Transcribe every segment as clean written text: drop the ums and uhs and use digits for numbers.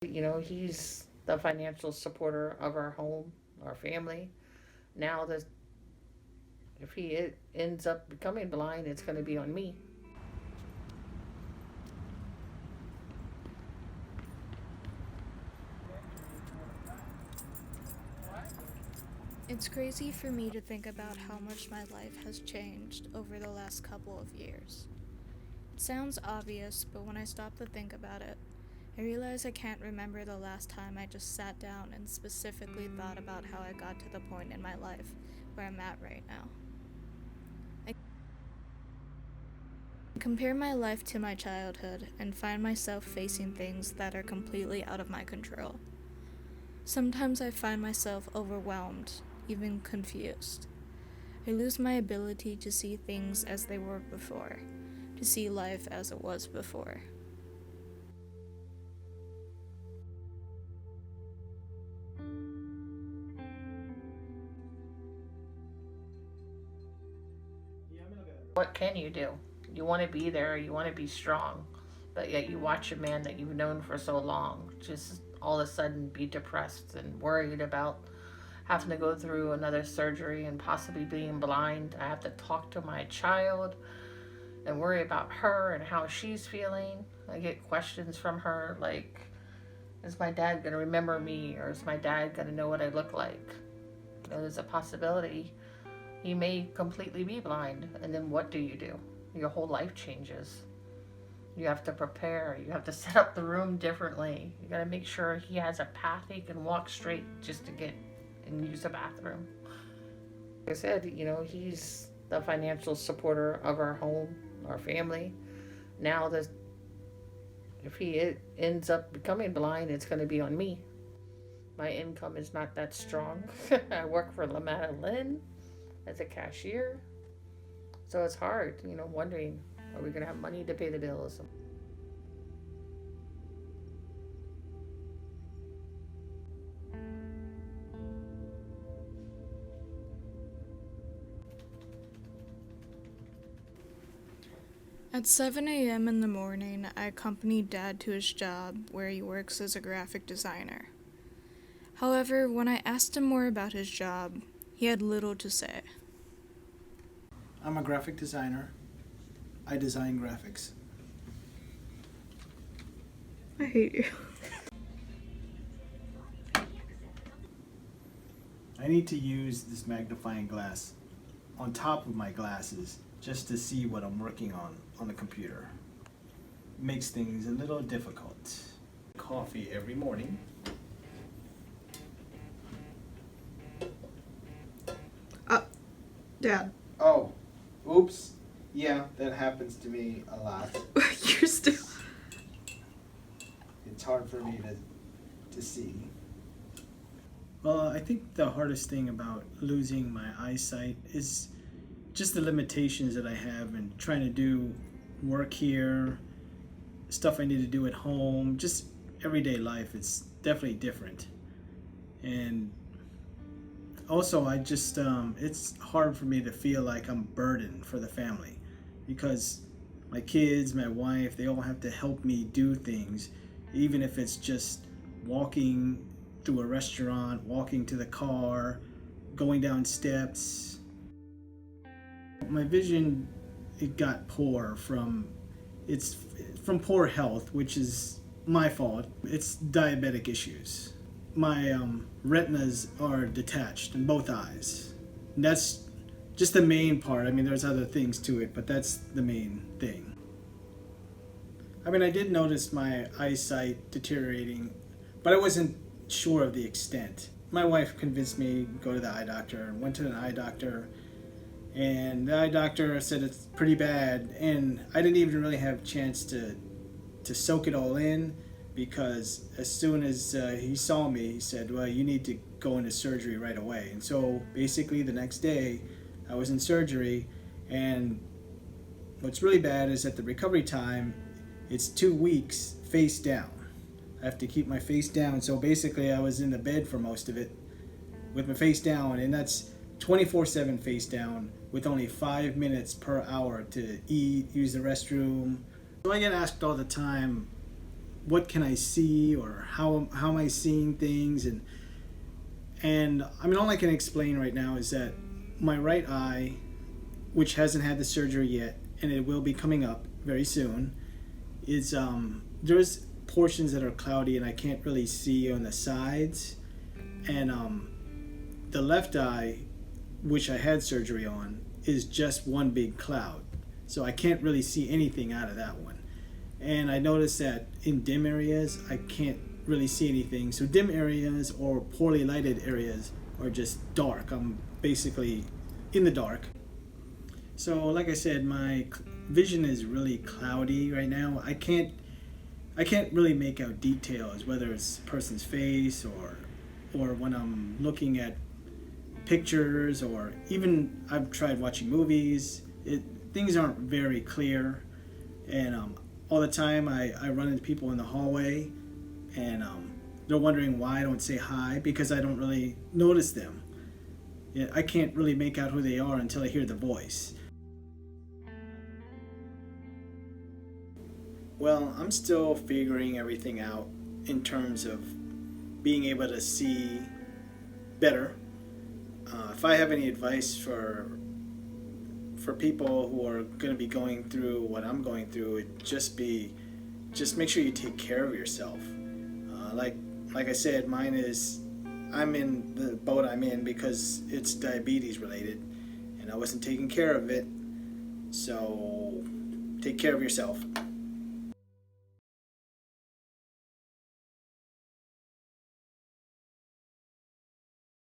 He's the financial supporter of our home, our family. Now, that if he ends up becoming blind, it's going to be on me. It's crazy for me to think about how much my life has changed over the last couple of years. It sounds obvious, but when I stop to think about it, I realize I can't remember the last time I just sat down and specifically thought about how I got to the point in my life where I'm at right now. I compare my life to my childhood and find myself facing things that are completely out of my control. Sometimes I find myself overwhelmed, even confused. I lose my ability to see things as they were before, to see life as it was before. What can you do? You want to be there, you want to be strong, but yet you watch a man that you've known for so long just all of a sudden be depressed and worried about having to go through another surgery and possibly being blind. I have to talk to my child and worry about her and how she's feeling. I get questions from her like, is my dad going to remember me, or is my dad going to know what I look like? There's a possibility he may completely be blind, and then what do? Your whole life changes. You have to prepare, you have to set up the room differently. You got to make sure he has a path he can walk straight just to get and use the bathroom. Like I said, he's the financial supporter of our home, our family. Now, that if he ends up becoming blind, it's going to be on me. My income is not that strong. I work for Lametta Lynn as a cashier. So it's hard, wondering, are we going to have money to pay the bills? At 7 a.m. in the morning, I accompanied Dad to his job where he works as a graphic designer. However, when I asked him more about his job, he had little to say. I'm a graphic designer. I design graphics. I hate you. I need to use this magnifying glass on top of my glasses just to see what I'm working on the computer. Makes things a little difficult. Coffee every morning. Dad. Oh, oops. Yeah, that happens to me a lot. You're still... It's hard for me to see. Well, I think the hardest thing about losing my eyesight is just the limitations that I have in trying to do work here, stuff I need to do at home, just everyday life. It's definitely different. And also, it's hard for me to feel like I'm burdened for the family because my kids, my wife, they all have to help me do things, even if it's just walking through a restaurant, walking to the car, going down steps. My vision, it got poor it's from poor health, which is my fault. It's diabetic issues. My retinas are detached in both eyes. And that's just the main part. I mean, there's other things to it, but that's the main thing. I mean, I did notice my eyesight deteriorating, but I wasn't sure of the extent. My wife convinced me to go to the eye doctor. Went to an eye doctor, and the eye doctor said it's pretty bad. And I didn't even really have a chance to soak it all in, because as soon as he saw me, he said, well, you need to go into surgery right away. And so basically the next day I was in surgery, and what's really bad is that the recovery time, it's 2 weeks face down. I have to keep my face down. So basically I was in the bed for most of it with my face down, and that's 24/7 face down with only 5 minutes per hour to eat, use the restroom. So I get asked all the time, what can I see, or how am I seeing things, and I mean, all I can explain right now is that my right eye, which hasn't had the surgery yet, and it will be coming up very soon, is there's portions that are cloudy and I can't really see on the sides, and the left eye, which I had surgery on, is just one big cloud, so I can't really see anything out of that one. And I noticed that in dim areas I can't really see anything. So dim areas or poorly lighted areas are just dark. I'm basically in the dark. So like I said, my vision is really cloudy right now. I can't really make out details, whether it's a person's face or when I'm looking at pictures, or even I've tried watching movies. Things aren't very clear, and all the time I run into people in the hallway, and they're wondering why I don't say hi, because I don't really notice them. I can't really make out who they are until I hear the voice. Well, I'm still figuring everything out in terms of being able to see better. If I have any advice for people who are going to be going through what I'm going through, it'd just make sure you take care of yourself. Like I said, I'm in the boat I'm in because it's diabetes related, and I wasn't taking care of it. So take care of yourself.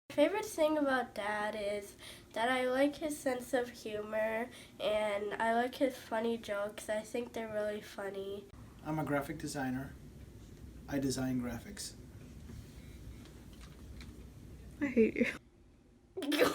My favorite thing about Dad is that I like his sense of humor and I like his funny jokes. I think they're really funny. I'm a graphic designer. I design graphics. I hate you.